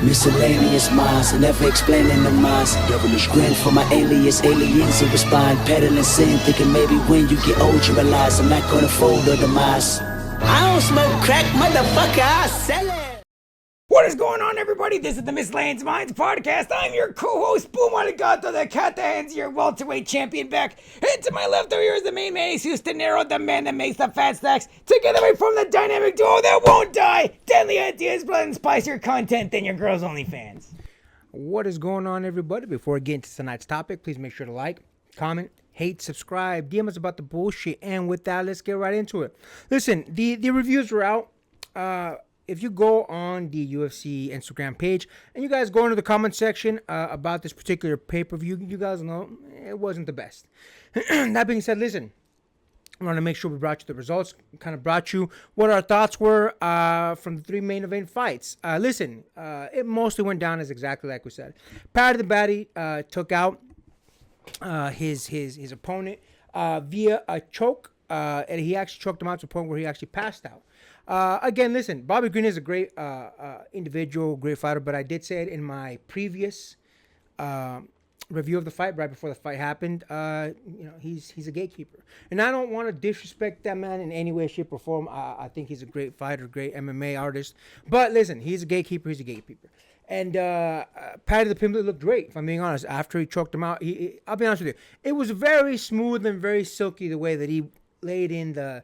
Miscellaneous minds, never explaining the minds. Devilish grin for my alias, aliens who respond. Peddling sin, thinking maybe when you get old you realize I'm not gonna fold or demise. I don't smoke crack, motherfucker, I sell it. What is going on, everybody? This is the Miscellaneous Minds podcast. I'm your co-host, Boom Arigato, the cat that hands your welterweight champion back. And to my left over here is the main man, Ace Houston Nero, the man that makes the fat stacks. Together we form the dynamic duo that won't die. Deadly ideas, blood, and spicier content than your girls' only fans. What is going on, everybody? Before we get into tonight's topic, please make sure to like, comment, hate, subscribe, DM us about the bullshit. And with that, let's get right into it. Listen, the reviews were out. If you go on the UFC Instagram page and you guys go into the comment section about this particular pay-per-view, you guys know it wasn't the best. That being said, listen, I want to make sure we brought you the results, kind of brought you what our thoughts were from the three main event fights. Listen, it mostly went down as exactly like we said. Paddy the Baddy took out his opponent via a choke, and he actually choked him out to the point where he actually passed out. Again, listen, Bobby Green is a great individual, great fighter, but I did say it in my previous review of the fight, right before the fight happened. He's a gatekeeper. And I don't want to disrespect that man in any way, shape, or form. I think he's a great fighter, great MMA artist. But listen, he's a gatekeeper, And Paddy the Pimlet looked great, if I'm being honest. After he choked him out, I'll be honest with you, it was very smooth and very silky the way that he laid in the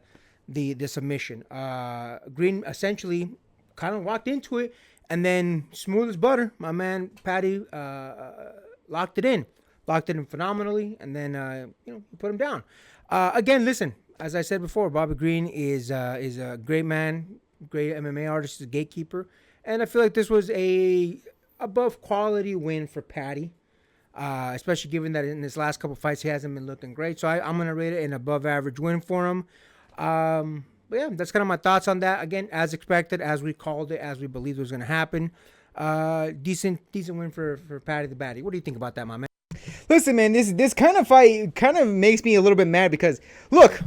submission. Green essentially kind of walked into it, and then smooth as butter, my man Paddy locked it in phenomenally, and then he put him down. Again, listen, as I said before, Bobby Green is a great man, great MMA artist, a gatekeeper, and I feel like this was a above quality win for Paddy. Especially given that in his last couple fights he hasn't been looking great, so I'm gonna rate it an above average win for him. But yeah, that's kind of my thoughts on that. Again, as expected, as we called it, as we believed it was going to happen. Decent win for Paddy the Baddy. What do you think about that, my man? Listen, man, this kind of fight kind of makes me a little bit mad because, look,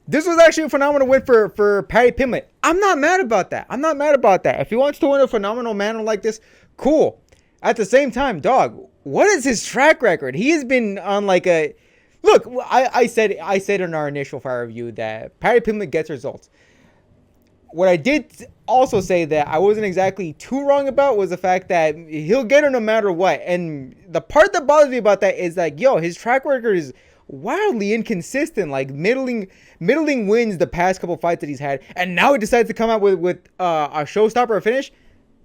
this was actually a phenomenal win for Paddy Pimlet. I'm not mad about that. If he wants to win a phenomenal manner like this, cool. At the same time, dog, what is his track record? He has been on like a... Look, I said in our initial fire review that Paddy Pimlet gets results. What I did also say that I wasn't exactly too wrong about was the fact that he'll get her no matter what. And the part that bothers me about that is like, his track record is wildly inconsistent, like middling wins the past couple fights that he's had, and now he decides to come out with a showstopper or finish.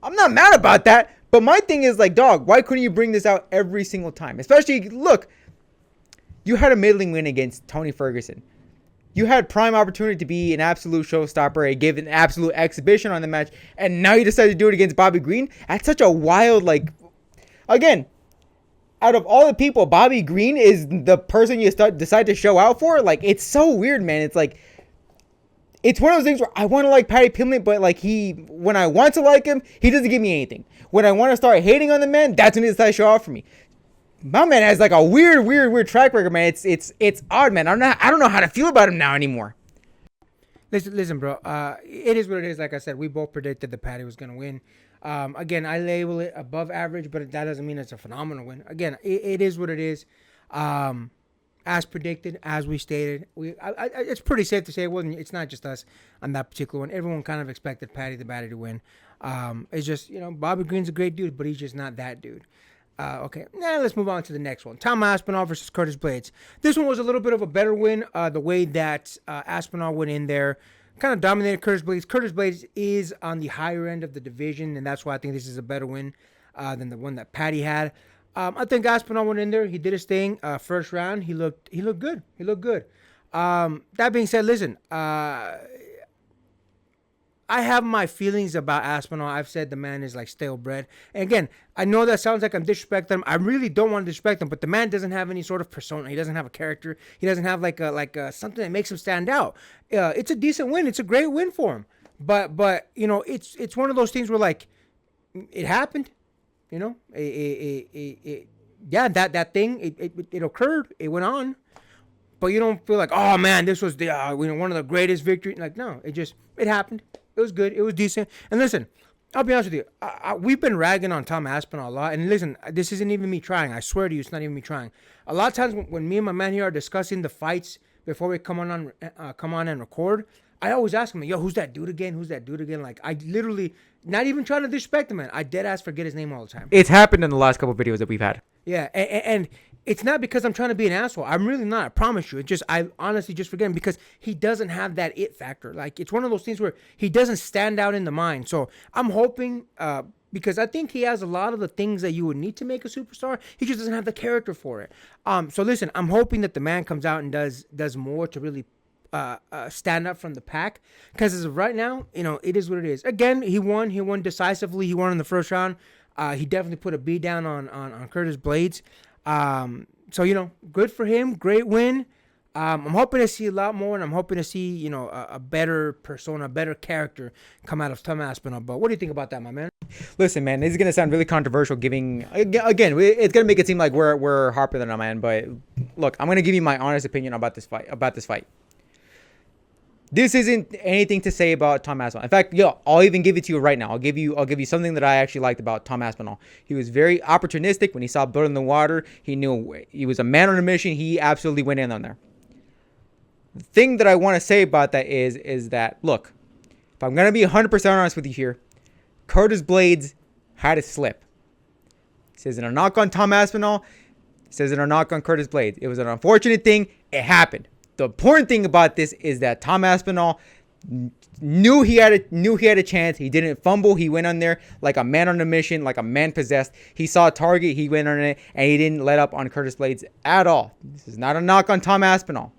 I'm not mad about that, but my thing is like, dog, why couldn't you bring this out every single time? Especially, look, you had a middling win against Tony Ferguson. You had prime opportunity to be an absolute showstopper and give an absolute exhibition on the match, and now you decide to do it against Bobby Green? That's such a wild, like... Again, out of all the people, Bobby Green is the person you decide to show out for? Like, it's so weird, man. It's like... It's one of those things where I want to like Paddy Pimlet, but like when I want to like him, he doesn't give me anything. When I want to start hating on the man, that's when he decides to show out for me. My man has like a weird track record, man. It's odd, man. I don't know how to feel about him now anymore. Listen, bro. It is what it is. Like I said, we both predicted that Paddy was gonna win. Again, I label it above average, but that doesn't mean it's a phenomenal win. Again, it is what it is. As predicted, as we stated, it's pretty safe to say it's not just us on that particular one. Everyone kind of expected Paddy the Baddy to win. It's just, Bobby Green's a great dude, but he's just not that dude. Okay, now let's move on to the next one. Tom Aspinall versus Curtis Blades. This one was a little bit of a better win. The way that Aspinall went in there, kind of dominated Curtis Blades. Curtis Blades is on the higher end of the division, and that's why I think this is a better win than the one that Paddy had. I think Aspinall went in there. He did his thing. First round, he looked good. That being said, listen, I have my feelings about Aspinall. I've said the man is like stale bread. And again, I know that sounds like I'm disrespecting him. I really don't want to disrespect him, but the man doesn't have any sort of persona. He doesn't have a character. He doesn't have like something that makes him stand out. It's a decent win. It's a great win for him. But it's one of those things where like it happened. That thing it occurred. It went on. But you don't feel like, oh man, this was the one of the greatest victories. Like, no, it happened. It was good. It was decent. And listen, I'll be honest with you. We've been ragging on Tom Aspinall a lot, and listen, this isn't even me trying. I swear to you, it's not even me trying. A lot of times when me and my man here are discussing the fights before we come on and record, I always ask him, "Yo, who's that dude again? Who's that dude again?" Like I literally, not even trying to disrespect him, man. I dead ass forget his name all the time. It's happened in the last couple videos that we've had. Yeah, and it's not because I'm trying to be an asshole. I'm really not. I promise you. It's just I honestly just forget him because he doesn't have that it factor. Like it's one of those things where he doesn't stand out in the mind. So I'm hoping because I think he has a lot of the things that you would need to make a superstar. He just doesn't have the character for it. So listen, I'm hoping that the man comes out and does more to really stand up from the pack. Because as of right now, it is what it is. Again, he won. He won decisively. He won in the first round. He definitely put a beat down on Curtis Blades. So, good for him. Great win. I'm hoping to see a lot more, and I'm hoping to see, a better persona, a better character come out of Tom Aspinall. But what do you think about that, my man? Listen, man, this is gonna sound really controversial. Again, it's gonna make it seem like we're harping on a man, but look, I'm gonna give you my honest opinion about this fight. This isn't anything to say about Tom Aspinall. In fact, I'll even give it to you right now. I'll give you something that I actually liked about Tom Aspinall. He was very opportunistic when he saw blood in the water. He knew he was a man on a mission. He absolutely went in on there. The thing that I want to say about that is that, look, if I'm going to be 100% honest with you here, Curtis Blades had a slip. This isn't a knock on Tom Aspinall. This isn't a knock on Curtis Blades. It was an unfortunate thing. It happened. The important thing about this is that Tom Aspinall knew he had a chance. He didn't fumble. He went on there like a man on a mission, like a man possessed. He saw a target. He went on it, and he didn't let up on Curtis Blades at all. This is not a knock on Tom Aspinall.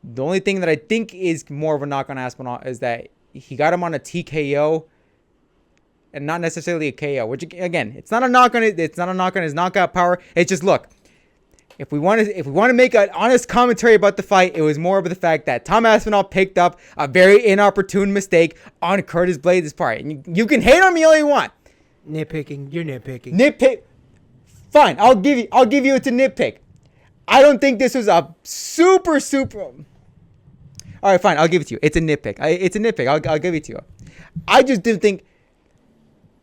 The only thing that I think is more of a knock on Aspinall is that he got him on a TKO and not necessarily a KO, which again, it's not a knock on it. It's not a knock on his knockout power. It's just, look, if we want to make an honest commentary about the fight, it was more of the fact that Tom Aspinall picked up a very inopportune mistake on Curtis Blades' part. And you can hate on me all you want. Nitpicking. You're nitpicking. Fine. I'll give you it's a nitpick. I don't think this was a super. All right, fine. I'll give it to you. It's a nitpick. It's a nitpick. I'll give it to you. I just didn't think,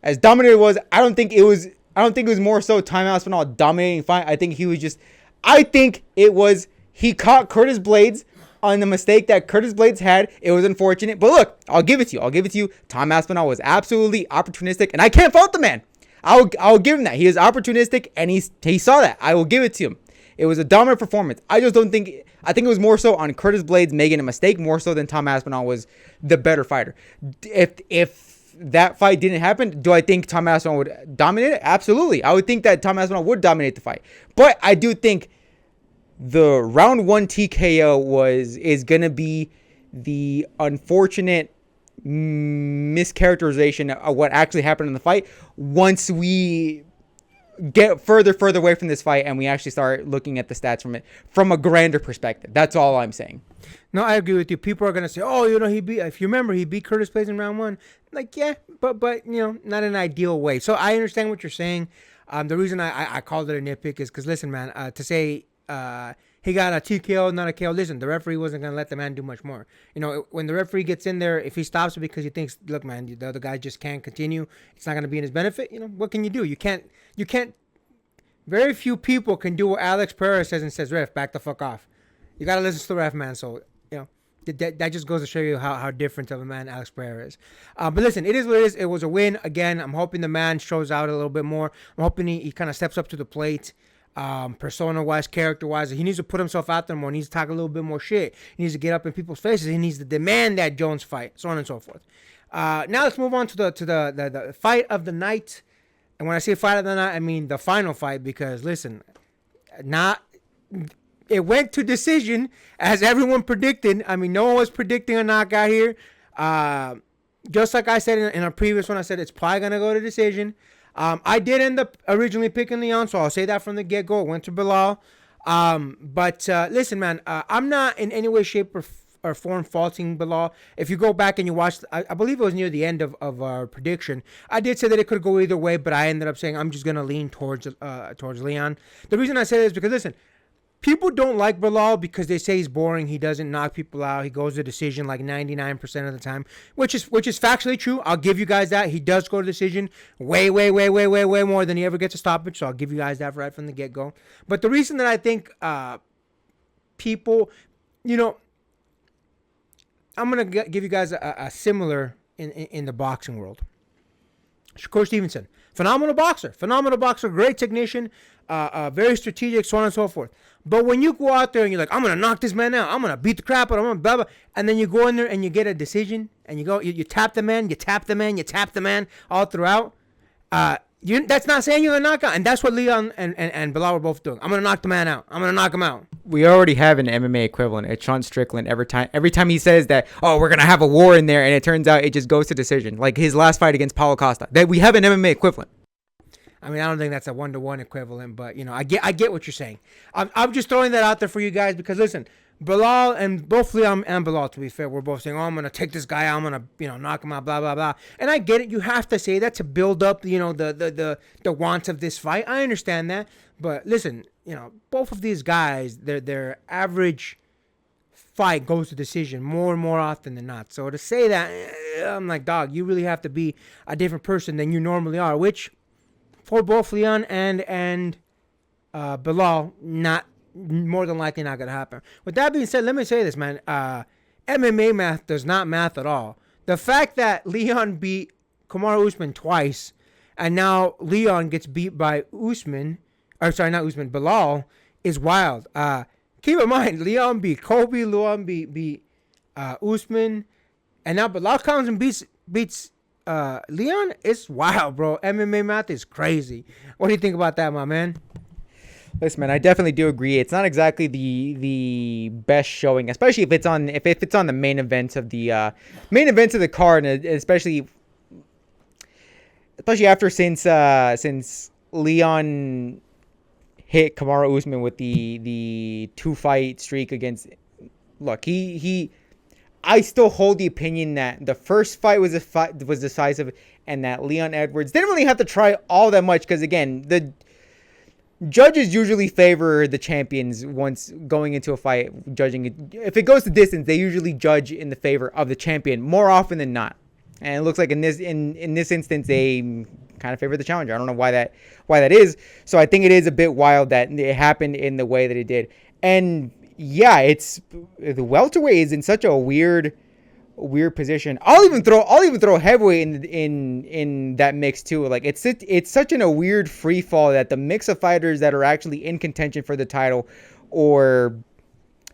as dominant it was, I don't think it was more so Tom Aspinall dominating fight. I think it was he caught Curtis Blades on the mistake that Curtis Blades had. It was unfortunate. But look, I'll give it to you. Tom Aspinall was absolutely opportunistic, and I can't fault the man. I'll give him that. He is opportunistic, and he saw that. I will give it to him. It was a dominant performance. I think it was more so on Curtis Blades making a mistake more so than Tom Aspinall was the better fighter. If that fight didn't happen, do I think Tom Aspinall would dominate it? Absolutely. I would think that Tom Aspinall would dominate the fight. But I do think the round 1 TKO is going to be the unfortunate mischaracterization of what actually happened in the fight once we get further away from this fight and we actually start looking at the stats from a grander perspective. That's all I'm saying. No, I agree with you. People are gonna say, "Oh, if you remember, he beat Curtis Blades in round 1." Like, yeah, but not in an ideal way. So I understand what you're saying. The reason I called it a nitpick is because, listen, man, to say he got a TKO, not a KO. Listen, the referee wasn't gonna let the man do much more. When the referee gets in there, if he stops it because he thinks, look, man, the other guy just can't continue, it's not gonna be in his benefit. What can you do? You can't. Very few people can do what Alex Pereira says and says, "Ref, back the fuck off." You gotta listen to the ref, man. So that just goes to show you how different of a man Alex Pereira is. But listen, it is what it is. It was a win. Again, I'm hoping the man shows out a little bit more. I'm hoping he kind of steps up to the plate. Persona-wise, character-wise, he needs to put himself out there more. He needs to talk a little bit more shit. He needs to get up in people's faces. He needs to demand that Jones fight, so on and so forth. Now let's move on to the fight of the night. And when I say fight of the night, I mean the final fight, because listen, it went to decision as everyone predicted. I mean, no one was predicting a knockout here. Just like I said in a previous one, I said it's probably gonna go to decision. I did end up originally picking Leon, so I'll say that from the get-go. It went to Bilal. But listen, man, I'm not in any way, shape, or form faulting Bilal. If you go back and you watch, I believe it was near the end of our prediction, I did say that it could go either way, but I ended up saying I'm just going to lean towards Leon. The reason I say that is because, listen, people don't like Bilal because they say he's boring. He doesn't knock people out. He goes to decision like 99% of the time, which is factually true. I'll give you guys that. He does go to decision way more than he ever gets a stoppage. So I'll give you guys that right from the get-go. But the reason that I think people, I'm going to give you guys a similar in the boxing world. Shakur Stevenson, phenomenal boxer, great technician, very strategic, so on and so forth. But when you go out there and you're like, I'm going to knock this man out, I'm going to beat the crap out of him, blah, blah, and then you go in there and you get a decision, and you tap the man all throughout, that's not saying you're going to knock out. And that's what Leon and Bilal were both doing. I'm going to knock the man out. I'm going to knock him out. We already have an MMA equivalent. It's Sean Strickland. Every time he says that, oh, we're going to have a war in there, and it turns out it just goes to decision. Like his last fight against Paulo Costa. That we have an MMA equivalent. I mean, I don't think that's a 1-to-1 equivalent, but I get what you're saying. I'm just throwing that out there for you guys because listen, Bilal and both Leon and Bilal, to be fair, we're both saying, oh, I'm gonna take this guy out, I'm gonna knock him out, blah blah blah. And I get it. You have to say that to build up, the wants of this fight. I understand that, but listen, both of these guys, their average fight goes to decision more and more often than not. So to say that, I'm like, dog, you really have to be a different person than you normally are, which for both Leon and Bilal, not more than likely not going to happen. With that being said, let me say this, man. MMA math does not math at all. The fact that Leon beat Kamaru Usman twice, and now Leon gets beat by Bilal, is wild. Keep in mind, Leon beat Kobe, Leon beat Usman, and now Bilal comes and beats Leon. It's wild, bro. MMA math is crazy. What do you think about that, my man? Listen, man, I definitely do agree. It's not exactly the best showing, especially if it's on the main event of the card, and especially after since Leon hit Kamaru Usman with the 2-fight streak against. Look, I still hold the opinion that the first fight was decisive, and that Leon Edwards didn't really have to try all that much because, again, the judges usually favor the champions once going into a fight, judging it. If it goes to distance, they usually judge in the favor of the champion more often than not. And it looks like in this instance, they kind of favor the challenger. I don't know why that is. So I think it is a bit wild that it happened in the way that it did. And yeah, it's the welterweight is in such a weird position. I'll even throw heavyweight in that mix too. Like it's such a weird free fall that the mix of fighters that are actually in contention for the title, or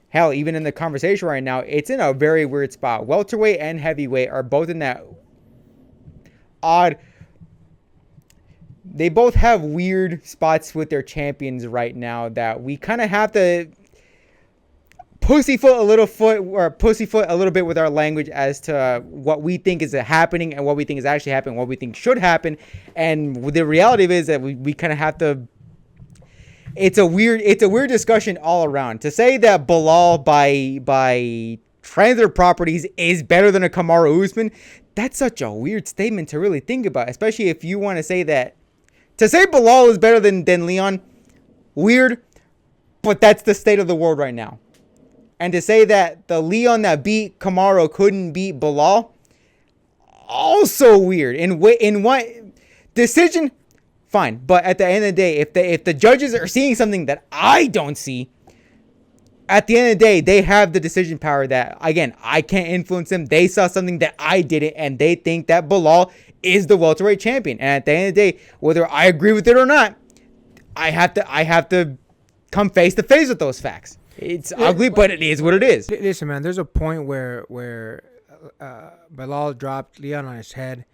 hell, even in the conversation right now, it's in a very weird spot. Welterweight and heavyweight are both in that odd. They both have weird spots with their champions right now that we kind of have to pussyfoot a little bit with our language as to what we think is happening and what we think is actually happening, what we think should happen. And the reality is that we kind of have to. It's a weird discussion all around. To say that Bilal by transfer properties is better than a Kamaru Usman, that's such a weird statement to really think about, especially if you want to say that. To say Bilal is better than Leon, weird, but that's the state of the world right now. And to say that the Leon that beat Kamaru couldn't beat Bilal, also weird. In what decision? Fine, but at the end of the day, if the judges are seeing something that I don't see, at the end of the day, they have the decision power that, again, I can't influence them. They saw something that I didn't, and they think that Bilal is the welterweight champion. And at the end of the day, whether I agree with it or not, I have to come face to face with those facts. It's ugly, but it is what it is. Listen, man, there's a point where Bilal dropped Leon on his head.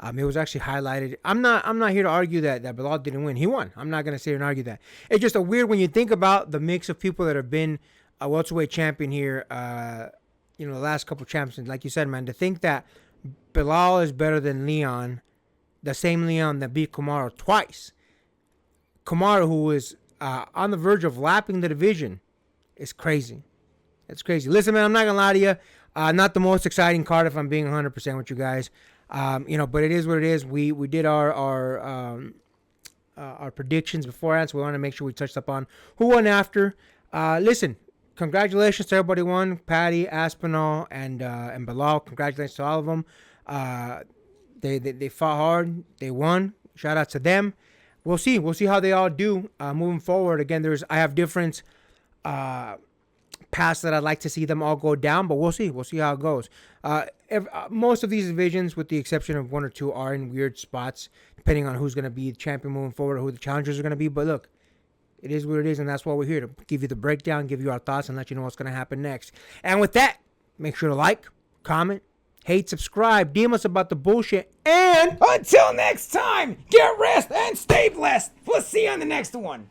It was actually highlighted. I'm not here to argue that Bilal didn't win. He won. I'm not gonna sit here and argue that. It's just a weird when you think about the mix of people that have been a welterweight champion here. The last couple champions, like you said, man, to think that Bilal is better than Leon, the same Leon that beat Kamaru twice. Kamaru, who was on the verge of lapping the division, is crazy. It's crazy. Listen, man, I'm not gonna lie to you. Not the most exciting card, if I'm being 100% with you guys. But it is what it is. We did our predictions beforehand, so we want to make sure we touched up on who won after. Listen, congratulations to everybody won. Patty, Aspinall, and Bilal. Congratulations to all of them. They fought hard. They won. Shout out to them. We'll see. We'll see how they all do moving forward. Again, I have different paths that I'd like to see them all go down, but we'll see. We'll see how it goes. Most of these divisions, with the exception of one or two, are in weird spots, depending on who's going to be the champion moving forward or who the challengers are going to be. But look, it is what it is, and that's why we're here, to give you the breakdown, give you our thoughts, and let you know what's going to happen next. And with that, make sure to like, comment, hate, subscribe, DM us about the bullshit, and Until next time, get rest and stay blessed. We'll see you on the next one.